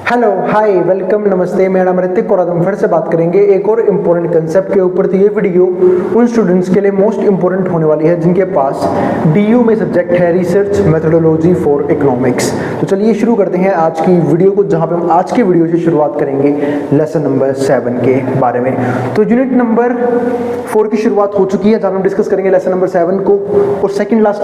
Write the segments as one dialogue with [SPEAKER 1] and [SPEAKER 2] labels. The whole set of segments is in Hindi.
[SPEAKER 1] हेलो हाय वेलकम नमस्ते, मेरा नाम ऋतिक और आज हम फिर से बात करेंगे एक और इम्पोर्टेंट कंसेप्ट के ऊपर। तो ये वीडियो उन स्टूडेंट्स के लिए मोस्ट इंपॉर्टेंट होने वाली है जिनके पास डीयू में सब्जेक्ट है रिसर्च मेथोडोलॉजी फॉर इकोनॉमिक्स। तो चलिए शुरू करते हैं आज की वीडियो को, जहाँ पे हम आज की वीडियो से शुरुआत करेंगे लेसन नंबर 7 के बारे में। तो यूनिट नंबर 4 की शुरुआत हो चुकी है, जहाँ हम डिस्कस करेंगे लेसन नंबर 7 को, और सेकंड लास्ट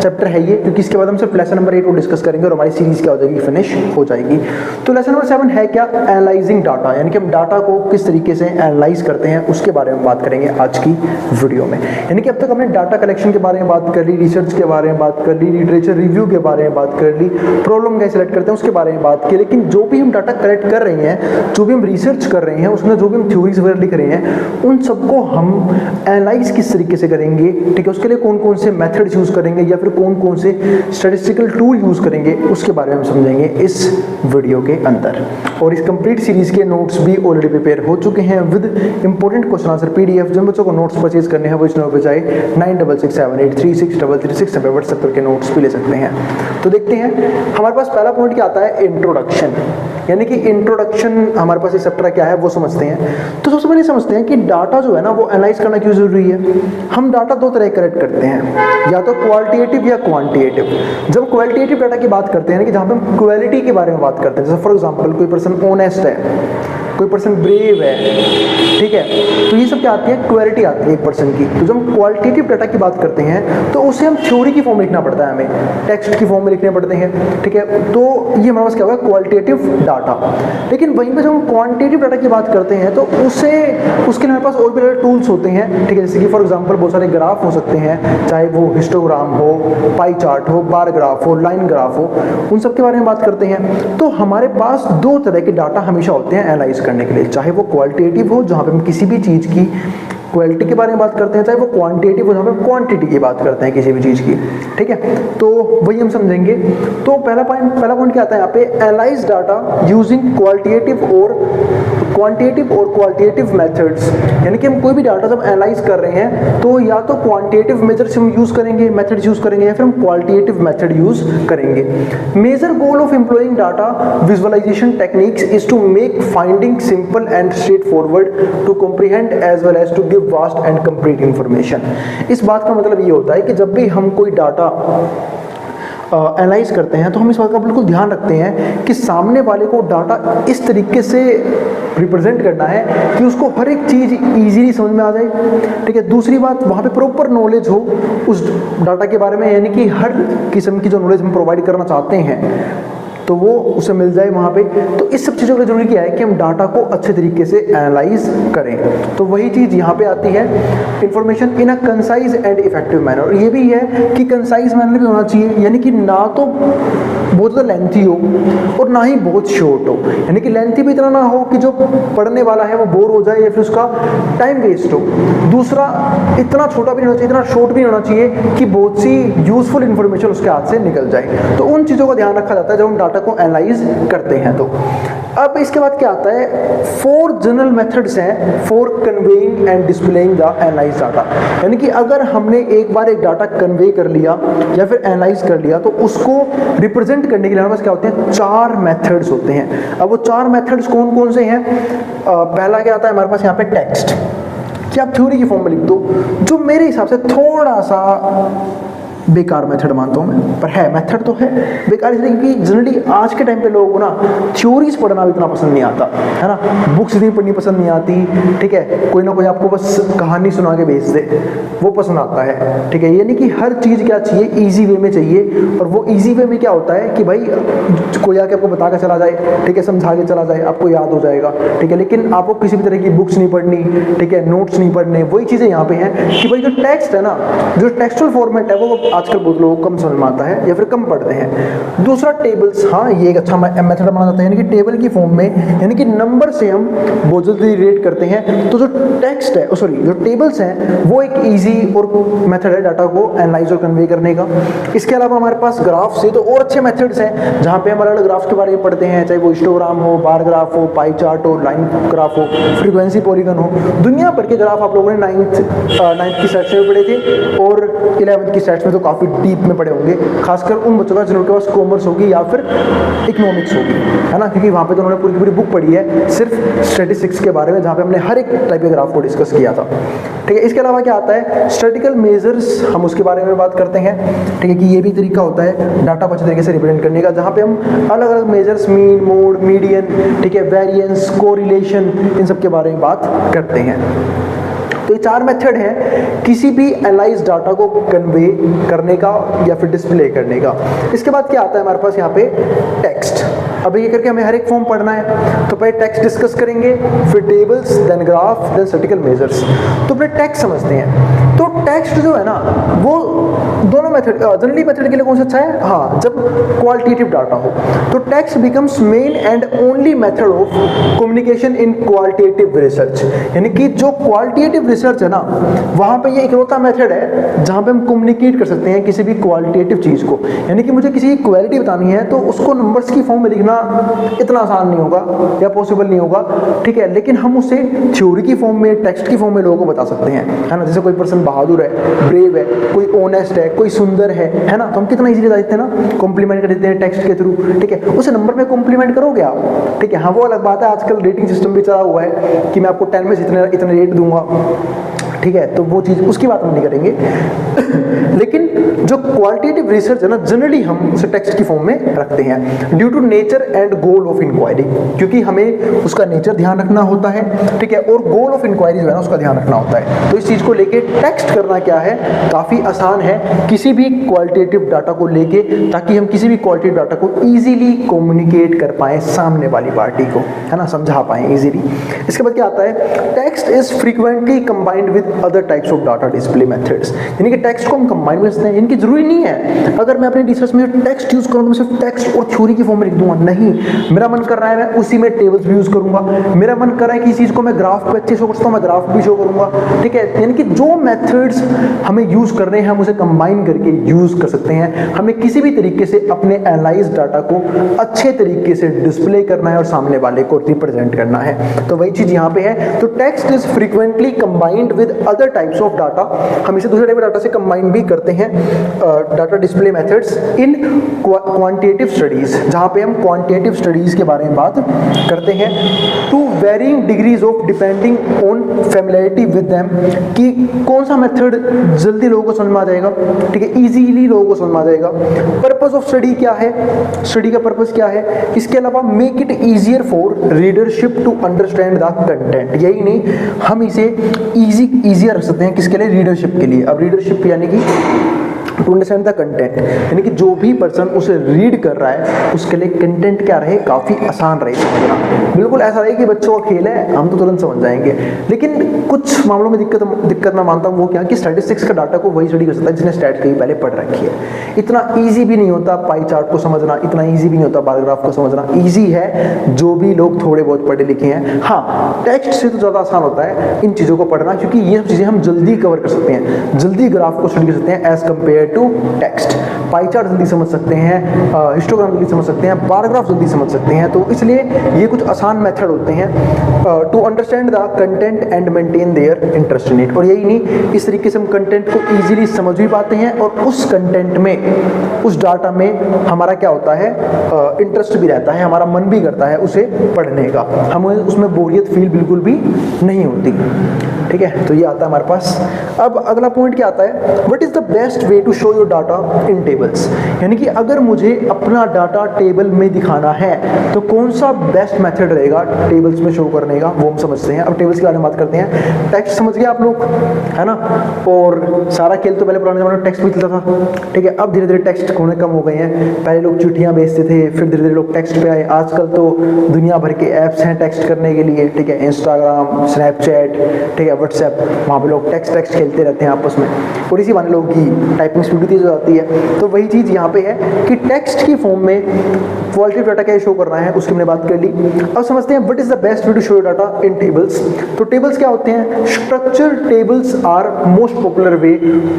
[SPEAKER 1] चैप्टर है ये, क्योंकि इसके बाद हम सिर्फ लेसन नंबर 8 को डिस्कस करेंगे और हमारी सीरीज क्या हो जाएगी, फिनिश हो जाएगी। तो लेसन नंबर 7 है क्या, एनालाइजिंग डाटा, यानी कि हम डाटा को किस तरीके से एनालाइज करते हैं उसके बारे में बात करेंगे आज की वीडियो में। यानी कि अब तक हमने डाटा कलेक्शन के बारे में बात कर ली, रिसर्च के बारे में बात कर ली, लिटरेचर रिव्यू के बारे में बात कर ली, प्रॉब्लम कैसे सेलेक्ट करते हैं उसके बारे में बात की। लेकिन जो भी हम डाटा कलेक्ट कर रहे हैं, जो भी हम रिसर्च कर रहे हैं, उसमें जो भी हम थ्योरीज वगैरह लिख रहे हैं, उन सबको हम एनालाइज किस तरीके से करेंगे, ठीक है, उसके लिए कौन कौन से मेथड्स यूज करेंगे या फिर कौन कौन से स्टैटिस्टिकल टूल यूज करेंगे उसके बारे में हम समझेंगे इस वीडियो के अंदर। और इस कंप्लीट सीरीज के नोट्स भी ऑलरेडी प्रिपेयर हो चुके हैं with important question answer PDF. जिन बच्चों को नोट्स परचेज करने हैं वो इस नंबर पे जाए 9667836336 पे व्हाट्सएप करके नोट्स भी ले सकते हैं। तो देखते हैं हमारे पास पहला पॉइंट क्या आता है, इंट्रोडक्शन। यानी कि इंट्रोडक्शन हमारे पास इस चैप्टर क्या है वो समझते हैं। तो सबसे पहले समझते हैं कि डाटा जो है ना वो एनालाइज करना क्यों जरूरी है। हम डाटा दो तरह कलेक्ट करते हैं, या तो क्वालिटेटिव या क्वांटिटेटिव। जब क्वालिटेटिव डाटा की बात करते हैं ना, कि जहाँ पे हम क्वालिटी के बारे में बात करते हैं, जैसे फॉर एग्जांपल कोई पर्सन ऑनेस्ट है, कोई पर्सन ब्रेव है, ठीक है, तो ये सब क्या आती है, क्वालिटी आती है एक पर्सन की। तो जब हम क्वालिटेटिव डाटा की बात करते हैं तो उसे हम थ्योरी की फॉर्म में लिखना पड़ता है, हमें टेक्स्ट की फॉर्म में लिखने पड़ते हैं, ठीक है। तो ये हमारे पास क्या होगा, क्वालिटेटिव डाटा। लेकिन वहीं पर जब हम क्वांटिटेटिव डाटा की बात करते हैं तो उसके लिए हमारे पास और भी टूल्स होते हैं, ठीक है। जैसे कि फॉर एग्जाम्पल बहुत सारे ग्राफ हो सकते हैं, चाहे वो हिस्टोग्राम हो, पाई चार्ट हो, बार ग्राफ हो, लाइन ग्राफ हो, उन सब के बारे में बात करते हैं। तो हमारे पास दो तरह के डाटा हमेशा होते हैं एनालाइज करने के लिए, चाहे वो क्वालिटेटिव हो जहां पे हम किसी भी चीज की क्वालिटी के बारे में बात करते हैं, चाहे वो क्वांटिटेटिव हो जहां पे हम क्वांटिटी की बात करते हैं किसी भी चीज की, ठीक है। तो वही हम समझेंगे। तो पहला पॉइंट क्या आता है यहाँ पे, एनालाइज डाटा यूजिंग क्वालिटेटिव और क्वालिटेटिव मेथड्स। यानी कि हम कोई भी डाटा जब एनालाइज कर रहे हैं तो या तो क्वांटिटेटिव मेजर्स हम यूज करेंगे, मेथड्स यूज करेंगे, या फिर हम क्वालिटेटिव मेथड यूज करेंगे। Major goal of employing data visualization techniques is to make finding simple and straightforward, to comprehend as well as to give vast and complete information. इस बात का मतलब ये होता है कि जब भी हम कोई डाटा एनालाइज करते हैं तो हम इस बात का बिल्कुल ध्यान रखते हैं कि सामने वाले को डाटा इस तरीके से रिप्रेजेंट करना है कि उसको हर एक चीज़ इजीली समझ में आ जाए, ठीक है। दूसरी बात, वहाँ पे प्रॉपर नॉलेज हो उस डाटा के बारे में, यानी कि हर किस्म की जो नॉलेज हम प्रोवाइड करना चाहते हैं तो वो उसे मिल जाए वहाँ पे। तो इस सब चीज़ों का जरूरी क्या है कि हम डाटा को अच्छे तरीके से एनालाइज करें। तो वही चीज़ यहाँ पे आती है, information in a concise and effective manner. और ये भी है कि कंसाइज मैनर भी होना चाहिए, यानी कि ना तो बहुत ज़्यादा लेंथी हो और ना ही बहुत शॉर्ट हो। यानी कि लेंथी भी इतना ना हो कि जो पढ़ने वाला है वो बोर हो जाए या फिर उसका टाइम वेस्ट हो। दूसरा, इतना छोटा भी नहीं होना चाहिए, इतना शॉर्ट भी नहीं होना चाहिए कि बहुत सी यूजफुल इंफॉर्मेशन उसके हाथ से निकल जाए। तो उन चीज़ों का ध्यान रखा जाता है जब हम डाटा को एनालाइज करते हैं। तो अब इसके बाद क्या आता है, 4 जनरल मेथड्स हैं for conveying and displaying the analyse data. यानी कि अगर हमने एक बार एक डाटा कन्वे कर लिया या फिर एनालाइज कर लिया तो उसको रिप्रेजेंट करने के लिए हमारे पास क्या होते हैं, 4 मेथड्स होते हैं। अब वो 4 मेथड्स कौन कौन से हैं, पहला क्या आता है हमारे पास यहाँ पे टेक्स्ट, कि आप थ्योरी की फॉर्म में लिख दो, जो मेरे हिसाब से थोड़ा सा बेकार मेथड मानता हूँ मैं, पर है मेथड तो है बेकार इसलिए क्योंकि जनरली आज के टाइम पे लोगों को ना थ्योरीज पढ़ना भी इतना पसंद नहीं आता है ना, बुक्स इतनी पढ़नी पसंद नहीं आती, ठीक है। कोई ना कोई आपको बस कहानी सुना के भेज दे वो पसंद आता है, ठीक है। यानी कि हर चीज़ क्या चाहिए, ईजी वे में चाहिए। और वो ईजी वे में क्या होता है कि भाई कोई आके आपको बता के चला जाए, ठीक है, समझा के चला जाए, आपको याद हो जाएगा, ठीक है। लेकिन आपको किसी भी तरह की बुक्स नहीं पढ़नी, ठीक है, नोट्स नहीं पढ़ने। वही चीज़ें यहाँ पे हैं कि भाई जो टेक्स्ट है ना, जो टेक्सुअल फॉर्मेट है वो आजकल बहुत लोगों को कम समझ में आता है या फिर कम पढ़ते हैं। दूसरा, टेबल्स, हाँ ये एक अच्छा मेथड माना जाता है, यानी कि टेबल की फॉर्म में, यानी कि नंबर से हम बहुत जल्दी रिलेट करते हैं। तो जो टेक्स्ट है, सॉरी जो टेबल्स हैं वो एक इजी और मेथड है डाटा को एनालाइज और कन्वे करने का। इसके अलावा हमारे पास ग्राफ से तो और अच्छे मेथड्स हैं जहाँ पे हम अलग अलग ग्राफ्स के बारे में पढ़ते हैं, चाहे वो हिस्टोग्राम हो, बार ग्राफ हो, पाई चार्ट हो, लाइन ग्राफ हो, फ्रीक्वेंसी पॉलीगन हो। दुनिया भर के ग्राफ आप लोगों ने 9th की सेट्स में पढ़े थे और 11th की सेट्स में तो काफ़ी डीप में पढ़े होंगे, खासकर उन बच्चों का जिनके पास कॉमर्स होगी या फिर इकोनॉमिक्स होगी, है ना, क्योंकि वहाँ पे तो उन्होंने पूरी की पूरी बुक पढ़ी है सिर्फ स्टैटिस्टिक्स के बारे में, जहाँ पे हमने हर एक टाइप के ग्राफ को डिस्कस किया था। ठीक है, इसके अलावा क्या आता है, स्टैटिस्टिकल मेजर्स, हम उसके बारे में बात करते हैं। ठीक है, कि ये भी तरीका होता है डाटा को अच्छे तरीके से रिप्रेजेंट करने का, जहाँ पे हम अलग अलग मेजर्स, मीन, मोड, मीडियन, ठीक है, वेरिएंस, कोरिलेशन, इन सब के बारे में बात करते हैं। तो ये 4 मेथड है किसी भी एनालाइज डाटा को कन्वे करने का या फिर डिस्प्ले करने का। इसके बाद क्या आता है हमारे पास यहाँ पे, टेक्स्ट। अब ये करके हमें हर एक फॉर्म पढ़ना है, तो पहले टेक्स्ट डिस्कस करेंगे, फिर tables, then graph, then statistical measures. तो पहले टेक्स्ट समझते हैं। तो टेक्स्ट जो है ना, वो दोनों मेथड, जनरली मेथड के लिए कौन सा अच्छा है, हाँ, जब क्वालिटेटिव डाटा हो तो text becomes main and only method of communication in qualitative research. यानी कि जो क्वालिटेटिव रिसर्च है ना, वहाँ पे ये इकलौता मेथड है जहाँ पे हम कम्युनिकेट कर सकते हैं किसी भी क्वालिटेटिव चीज़ को। यानी कि मुझे किसी की क्वालिटी बतानी है तो उसको नंबर्स की फॉर्म में लिखना इतना आसान नहीं होगा या पॉसिबल नहीं होगा, ठीक है, लेकिन हम उसे थ्योरी की फॉर्म में, टेक्स्ट की फॉर्म में लोगों को बता सकते हैं, है ना। जैसे कोई पर्सन बहादुर है, ब्रेव है, कोई ऑनेस्ट है, कोई सुंदर है ना, तो हम कितना इजीली बता देते हैं ना, कॉम्प्लीमेंट कर देते हैं टेक्स्ट के थ्रू। ठीक है, उसे नंबर में कॉम्प्लीमेंट करोगे आप, ठीक है, हाँ, वो अलग बात है, आजकल रेटिंग सिस्टम भी चला हुआ है कि मैं आपको 10 में से इतने रेट दूंगा, ठीक है, तो वो चीज़, उसकी बात हम नहीं करेंगे। लेकिन जो क्वालिटेटिव रिसर्च है ना, जनरली हम उसे टेक्स्ट की फॉर्म में रखते हैं due to nature and goal of inquiry, क्योंकि हमें उसका नेचर ध्यान रखना होता है, ठीक है, और गोल ऑफ इंक्वायरी जो है ना उसका ध्यान रखना होता है। तो इस चीज़ को लेके टेक्स्ट करना क्या है, काफ़ी आसान है किसी भी क्वालिटेटिव डाटा को लेके, ताकि हम किसी भी क्वालिटेटिव डाटा को ईजिली कम्युनिकेट कर पाएँ सामने वाली पार्टी को, है ना, समझा पाएँ ईजिली। इसके बाद क्या आता है, text is frequently combined with other types of data display methods. यानी कि टेक्स्ट को हम कंबाइन कर सकते हैं, इनकी जरूरी नहीं है अगर मैं अपने रिसर्च में टेक्स्ट यूज करूंगा, मैं सिर्फ टेक्स्ट और थ्योरी की फॉर्म में लिख दूंगा, नहीं, मेरा मन कर रहा है मैं उसी में टेबल्स भी यूज करूंगा, मेरा मन कर रहा है कि इस चीज को मैं ग्राफ पे अच्छे शो करता हूं, मैं ग्राफ भी शो करूंगा, ठीक है। यानी कि जो मेथड्स हमें यूज कर रहे हैं हम उसे कंबाइन करके यूज कर सकते हैं। हमें किसी भी तरीके से अपने एनालाइज डाटा को अच्छे तरीके से डिस्प्ले करना है और सामने वाले को रिप्रेजेंट करना है, तो वही चीज यहाँ पे है। तो text is frequently combined with other types of data, हम इसे दूसरे टाइप डाटा से कंबाइन भी करते हैं, data display methods in quantitative studies, जहां पे हम क्वांटिटेटिव स्टडीज के बारे में बात करते हैं, to varying degrees of depending on familiarity with them, कि कौन सा मेथड जल्दी लोगों को समझ में आ जाएगा, ठीक है, इजीली लोगों को समझ में आ जाएगा। पर्पस ऑफ स्टडी क्या है, स्टडी का पर्पस क्या है, इसके अलावा make it easier for readership to understand the content, यही नहीं, हम इसे ईजियर रख सकते हैं किसके लिए, रीडरशिप के लिए। अब रीडरशिप यानी कि टू अंडरस्टैंड द कंटेंट, यानी कि जो भी पर्सन उसे रीड कर रहा है उसके लिए कंटेंट क्या रहे, काफ़ी आसान रहे समझना। बिल्कुल ऐसा रहे कि बच्चों का खेल है, हम तो तुरंत समझ जाएंगे, लेकिन कुछ मामलों में दिक्कत मैं मानता हूँ, वो क्या कि स्टैटिस्टिक्स का डाटा को वही स्टडी कर सकता है जिसने स्टैट कहीं पहले पढ़ रखी है। इतना ईजी भी नहीं होता पाई चार्ट को समझना, इतना ईजी भी नहीं होता बार ग्राफ को समझना, ईजी है जो भी लोग थोड़े बहुत पढ़े लिखे हैं। हाँ, टेक्स्ट से तो ज़्यादा आसान होता है इन चीज़ों को पढ़ना, क्योंकि ये सब चीज़ें हम जल्दी कवर कर सकते हैं, जल्दी ग्राफ को स्टडी कर सकते हैं as compared to text. Pie chart जल्दी समझ सकते हैं, हिस्टोग्राम जल्दी समझ सकते हैं, बार ग्राफ जल्दी समझ सकते हैं, तो इसलिए ये कुछ आसान मेथड होते हैं to understand the content and maintain their interest in it. और यही नहीं, इस तरीके से हम कंटेंट को ईजिली समझ भी पाते हैं और उस कंटेंट में, उस डाटा में हमारा क्या होता है, इंटरेस्ट भी रहता है, हमारा मन भी करता है उसे पढ़ने का, हमें उसमें बोरियत फील बिल्कुल भी नहीं होती, ठीक है। तो ये आता है हमारे पास। अब अगला पॉइंट क्या आता है, what is the best way to show your data in tables, यानी कि अगर मुझे अपना डाटा टेबल में दिखाना है तो कौन सा बेस्ट मेथड रहेगा टेबल्स में शो करने का, वो हम समझते हैं। अब टेबल्स के बारे में बात करते हैं। टेक्स्ट समझ गए आप लोग, है ना, और सारा खेल तो पहले पुराने जमाने में टेक्स्ट भी चलता था, ठीक है। अब धीरे धीरे टेक्स्ट होने कम हो गए हैं, पहले लोग चिट्ठियां भेजते थे, फिर धीरे धीरे लोग टेक्स्ट पे आए, आजकल तो दुनिया भर के ऐप्स हैं टेक्स्ट करने के लिए, ठीक है, इंस्टाग्राम, स्नैपचैट, ठीक है, व्हाट्सएप, वहाँ पे लोग टेक्स्ट खेलते रहते हैं आपस में, और इसी बहाने लोगों की टाइपिंग स्पीड भी तेज हो जाती है। तो वही चीज़ यहाँ पे है कि टेक्स्ट की फॉर्म में क्वालिटेटिव डाटा क्या शो करना है उसकी हमने बात कर ली। अब समझते हैं what is the best way to show data in tables. तो टेबल्स क्या होते हैं, structure tables are most popular way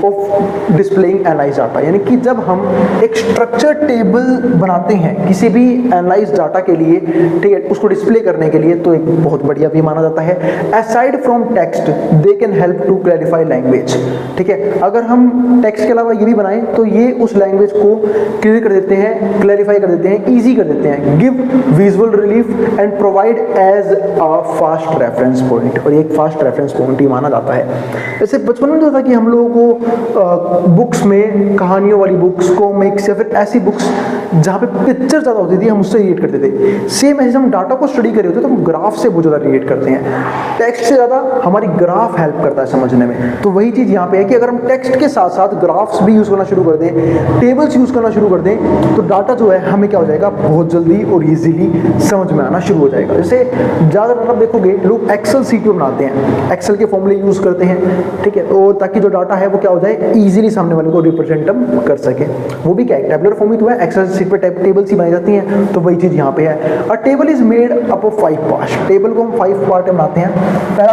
[SPEAKER 1] of displaying analyse data, यानी कि जब हम एक स्ट्रक्चर टेबल बनाते हैं किसी भी एनालाइज डाटा के लिए, ठीक है, उसको डिस्प्ले करने के लिए, तो एक बहुत बढ़िया भी माना जाता है। Aside from text they can help to clarify language, ठीक है। अगर हम टेक्स्ट के अलावा ये भी बनाएं तो ये उस लैंग्वेज को क्लियर कर देते हैं, क्लैरिफाई कर देते हैं, ईजी कर देते हैं। Give visual relief and provide as a fast reference point, और ये एक फास्ट रेफरेंस पॉइंट ही माना जाता है। जैसे बचपन में तो था कि हम लोगों को बुक्स में, कहानियों वाली बुक्स, कॉमिक्स या फिर ऐसी बुक्स जहाँ पे पिक्चर ज़्यादा होती थी हम उससे रिलेट करते थे। सेम ऐसे हम डाटा को स्टडी कर रहे होते तो हम ग्राफ से बहुत ज़्यादा रिलेट करते हैं। टेक्स्ट से ज़्यादा हमारी ग्राफ हेल्प करता है समझने में। तो वही चीज़ यहाँ पे है कि अगर हम टेक्स्ट के साथ साथ ग्राफ्स भी यूज़ करना शुरू कर दें, टेबल्स यूज़ करना शुरू कर दें, तो डाटा जो है हमें क्या हो जाएगा, बहुत जल्दी और ईजिली समझ में आना शुरू हो जाएगा। जैसे ज़्यादातर आप देखोगे लोग एक्सेल सीट में बनाते हैं, एक्सेल के फॉर्मूले यूज़ करते हैं, ठीक है, और ताकि जो डाटा है वो क्या हो जाए, ईजिली सामने वाले को रिप्रेजेंट कर सके। वो भी क्या है, टैबुलर फॉर्म ही तो है, एक्सेल सीट पे टेबल्स ही बनाई जाती हैं। तो वही चीज़ यहाँ पे है। अ table is made up of 5 parts. Table को हम 5 पार्ट में बनाते हैं। पहला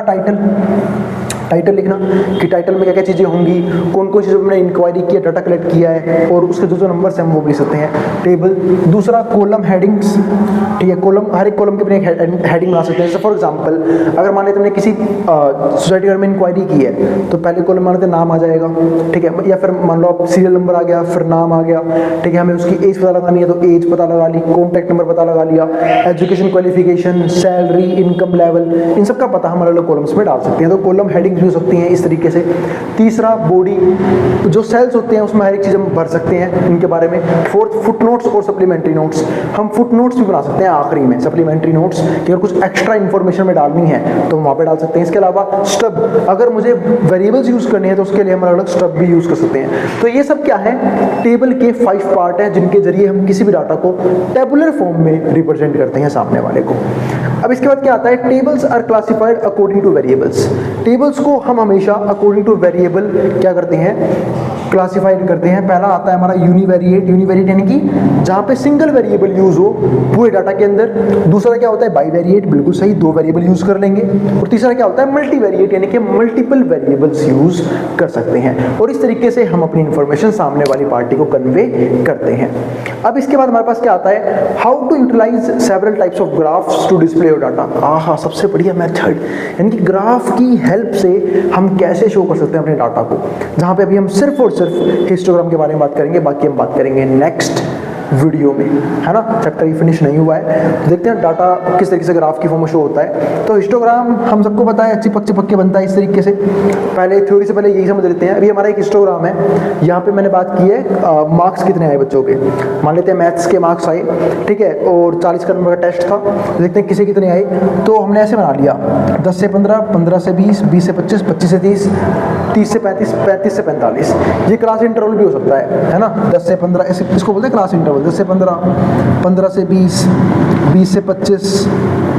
[SPEAKER 1] टाइटल लिखना कि टाइटल में क्या क्या चीज़ें होंगी, कौन कौन चीज़ों में इंक्वायरी किया, डाटा कलेक्ट किया है, और उसके जो नंबर्स हैं वो भी सकते हैं टेबल। दूसरा कॉलम हेडिंग्स, ठीक है, कॉलम, हर एक कॉलम के अपने हेडिंग बना सकते हैं। जैसे फॉर एग्जांपल अगर मान लेते हमने किसी सोसाइटी घर में इंक्वायरी की है तो पहले कॉलम मान लेते नाम आ जाएगा, ठीक है, या फिर मान लो आप सीरियल नंबर आ गया, फिर नाम आ गया, ठीक है, हमें उसकी एज पता लगानी है तो एज पता लगा ली, कॉन्टैक्ट नंबर पता लगा लिया, education qualification, salary, income level, इन सब का पता हम अलग अलग कॉलम्स में डाल सकते हैं। तो कॉलम हेडिंग हो सकती हैं इस तरीके से। तीसरा बॉडी, जो सेल्स होते हैं उसमें हर एक चीज़ हम भर सकते हैं इनके बारे में। फोर्थ फुटनोट्स और सप्लीमेंट्री नोट्स, हम फुटनोट्स भी बना सकते हैं आखिरी में, सप्लीमेंट्री नोट्स कि अगर कुछ एक्स्ट्रा इन्फॉर्मेशन में डालनी है तो वहाँ पे डाल सकते हैं। इसके अलावा स्टब, अगर मुझे वेरिएबल्स यूज़ करनी है तो उसके लिए हम अलग अलग स्टब भी यूज़ कर सकते हैं। तो ये सब क्या है, टेबल के 5 पार्ट हैं जिनके जरिए हम किसी भी डाटा को टेबुलर फॉर्म में रिप्रेजेंट करते हैं सामने वाले को। अब इसके बाद क्या आता है, tables are classified according to variables. Tables को हम हमेशा अकॉर्डिंग टू वेरिएबल क्या करते हैं, क्लासिफाइड करते हैं। पहला आता है हमारा यूनिवेरिएट, यूनिवेरिएट यानी कि जहाँ पे सिंगल वेरिएबल यूज हो पूरे डाटा के अंदर। दूसरा क्या होता है, बाईवेरिएट, बिल्कुल सही, 2 वेरिएबल यूज कर लेंगे। और तीसरा क्या होता है, मल्टीवेरिएट यानी कि मल्टीपल वेरिएबल्स यूज कर सकते हैं। और इस तरीके से हम अपनी इंफॉर्मेशन सामने वाली पार्टी को कन्वे करते हैं। अब इसके बाद हमारे पास क्या आता है, how to utilise several types of graphs to display your data. आहा, सबसे बढ़िया मेथड, यानी कि ग्राफ की हेल्प से हम कैसे शो कर सकते हैं अपने डाटा को, जहाँ पे अभी हम सिर्फ और सिर्फ हिस्टोग्राम के बारे में बात करेंगे, बाकी हम बात करेंगे नेक्स्ट वीडियो में, है ना। चैप्टर ही फिनिश नहीं हुआ है। देखते हैं डाटा किस तरीके से ग्राफ की फॉर्म में शो होता है। तो हिस्टोग्राम हम सबको पता है चिपक चिपक के बनता है इस तरीके से। पहले थ्योरी से पहले यही समझ लेते हैं। अभी हमारा एक हिस्टोग्राम है, यहाँ पे मैंने बात की है मार्क्स कितने आए बच्चों के। मान लेते हैं मैथ्स के मार्क्स आए, ठीक है, और 40 का नंबर का टेस्ट था, देखते हैं किसे कितने आए। तो हमने ऐसे बना लिया 10 से 15, 15 से 20, 20 से 25, 25 से 30, 30 से 35, 35 से 45। ये क्लास इंटरवल भी हो सकता है ना। 10 से 15 इसको बोलते हैं क्लास इंटरवल। 10 से 15, 15 से 20, 20 से 25,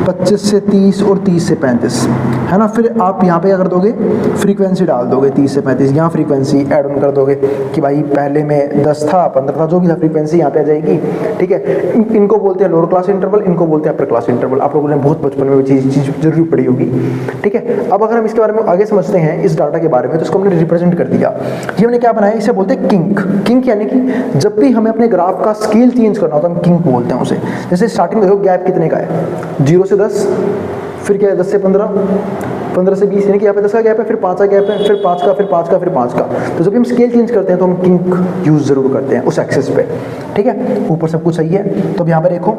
[SPEAKER 1] 25 से 30 और 30 से 35, है ना। फिर आप यहाँ पे क्या कर दोगे, फ्रीक्वेंसी डाल दोगे 30 से 35, यहाँ फ्रीक्वेंसी ऐड ऑन कर दोगे कि भाई पहले में 10 था, 15 था, जो भी था फ्रीक्वेंसी यहाँ पे आ जाएगी, ठीक है। इनको बोलते हैं लोअर क्लास इंटरवल, इनको बोलते हैं अपर क्लास इंटरवल। आप लोगों ने बहुत बचपन में चीज़ जरूर पढ़ी होगी, ठीक है। अब अगर हम इसके बारे में आगे समझते हैं इस डाटा के बारे में, तो इसको हमने रिप्रेजेंट कर दिया। ये हमने क्या बनाया, इसे बोलते हैं किंक। किंक यानी कि जब भी हमें अपने ग्राफ का स्केल चेंज करना होता है हम किंक बोलते हैं उसे। जैसे स्टार्टिंग में देखो गैप कितने का है, 0 से 10, फिर क्या है 10 से 15, 15 से 20, यानी कि यहाँ पे 10 का गैप है, फिर 5 का गैप है, फिर 5 का, फिर 5 का, फिर 5 का। तो जब हम स्केल चेंज करते हैं तो हम किंक यूज जरूर करते हैं उस एक्सेस पे, ठीक है। ऊपर सब कुछ सही है। तो अब यहाँ पे देखो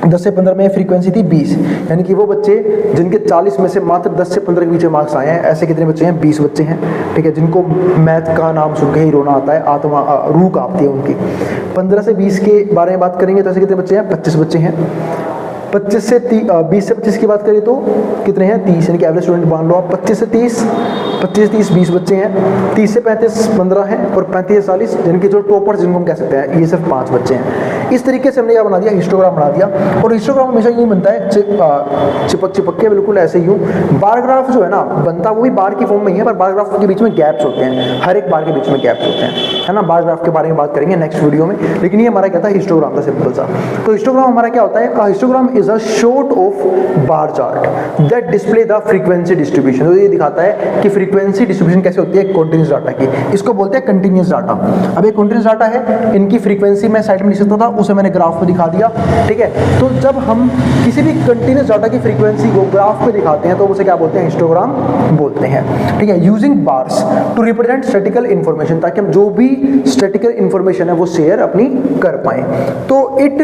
[SPEAKER 1] 10 से 15 में फ्रीक्वेंसी थी 20, यानी कि वो बच्चे जिनके 40 में से मात्र 10 से 15 के बीच में मार्क्स आए हैं, ऐसे कितने बच्चे हैं, 20 बच्चे हैं, ठीक है, जिनको मैथ का नाम सुन के ही रोना आता है, आत्मा रूह कांपती है उनकी। 15 से 20 के बारे में बात करेंगे तो ऐसे कितने बच्चे हैं, 25 बच्चे हैं। 20 से 25 की बात करें तो कितने हैं, 30, यानी कि एवरेज स्टूडेंट मान लो आप। 25 से 30, 20 बच्चे हैं। 30 से 35 15 हैं, और 35 से 40 यानी कि जो टॉपर्स जिनको हम कह सकते हैं, ये सिर्फ 5 बच्चे हैं। इस तरीके से हमने क्या बना दिया, हिस्टोग्राम बना दिया। और हिस्टोग्राम हमेशा यूँ बनता है चिपक के, बिल्कुल ऐसे यूँ। बार ग्राफ जो है ना बनता वो भी बार की फॉर्म में ही है, पर बार ग्राफ के बीच में गैप्स होते हैं, हर एक बार के बीच में गैप्स होते हैं, है ना। बार ग्राफ के बारे में बात करेंगे नेक्स्ट वीडियो में, लेकिन ये हमारा क्या था, हिस्टोग्राम था सिंपल सा। तो हिस्टोग्राम हमारा क्या होता है, histogram is a short of bar chart that display the frequency distribution. तो ये दिखाता है कि फ्रीक्वेंसी डिस्ट्रीब्यूशन कैसे होती है कॉन्टिन्यूस डाटा की, इसको बोलते हैं कंटिन्यूस डाटा। अब ये कॉन्टिन्यूस डाटा है, इनकी फ्रीक्वेंसी मैं साइड में लिख सकता था, उसे मैंने ग्राफ में दिखा दिया, ठीक है। तो जब हम किसी भी कंटिन्यूस डाटा की फ्रीक्वेंसी को ग्राफ पे दिखाते हैं तो उसे क्या बोलते हैं, हिस्टोग्राम बोलते हैं, ठीक है। Using bars to represent statical information, ताकि हम जो भी स्टैटिकल इंफॉर्मेशन है वो शेयर अपनी कर पाए। तो it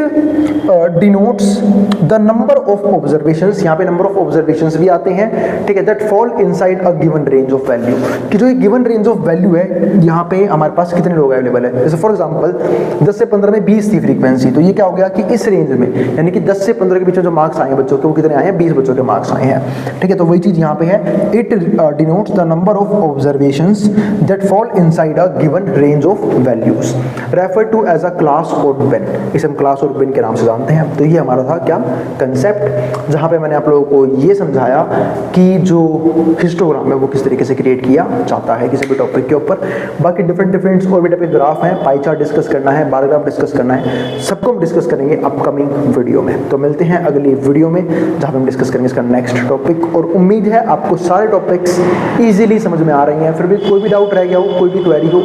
[SPEAKER 1] denotes the number of observations, यहाँ पे नंबर ऑफ ऑब्जर्वेशंस भी आते हैं, ठीक है, that fall inside a given range of value, कि जो एक गिवन रेंज ऑफ वैल्यू है, यहाँ पे हमारे पास कितने लोग अवेलेबल है। जैसे फॉर एग्जांपल 10 से 15 में 20 थी फ्रीक्वेंसी, तो ये क्या हो गया कि इस रेंज में, यानी कि 10 से 15 के बीच में जो मार्क्स आए हैं बच्चों के, वो कितने आए हैं, 20 बच्चों के मार्क्स आए हैं, ठीक है। तो वही चीज यहाँ पे है, it denotes the number of observations that fall inside a given range of values, refer to as a class और बिन, इसे हम क्लास और बिन के नाम से जानते हैं। तो ये हमारा था क्या कंसेप्ट, जहाँ पे मैंने आप लोगों को ये समझाया कि जो हिस्टोग्राम है वो किस तरीके से क्रिएट किया जाता है किसी भी टॉपिक के ऊपर। बाकी डिफरेंट और भी टाइप के ग्राफ हैं, पाई चार्ट डिस्कस करना है, बार ग्राफ डिस्कस करना है, सबको हम डिस्कस करेंगे अपकमिंग वीडियो में। तो मिलते हैं अगली वीडियो में जहाँ पे हम डिस्कस करेंगे इसका नेक्स्ट टॉपिक। और उम्मीद है आपको सारे टॉपिक्स ईजिली समझ में आ रही हैं। फिर भी कोई भी डाउट रह गया हो, कोई भी क्वेरी हो,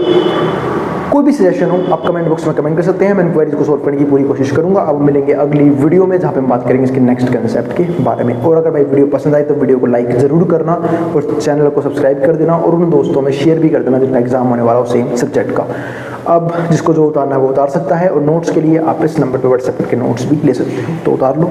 [SPEAKER 1] कोई भी सजेशन हो, आप कमेंट बॉक्स में कमेंट कर सकते हैं। मैं क्वेरीज को सॉल्व करने की पूरी कोशिश करूंगा। अब मिलेंगे अगली वीडियो में जहाँ पे हम बात करेंगे इसके नेक्स्ट कंसेप्ट के बारे में। और अगर भाई वीडियो पसंद आए तो वीडियो को लाइक जरूर करना और चैनल को सब्सक्राइब कर देना और उन दोस्तों में शेयर भी कर देना जिनका एग्जाम होने वाला हो सेम सब्जेक्ट का। अब जिसको जो उतारना है वो उतार सकता है, और नोट्स के लिए आप इस नंबर पर व्हाट्सएप के नोट्स भी ले सकते हो, तो उतार लो।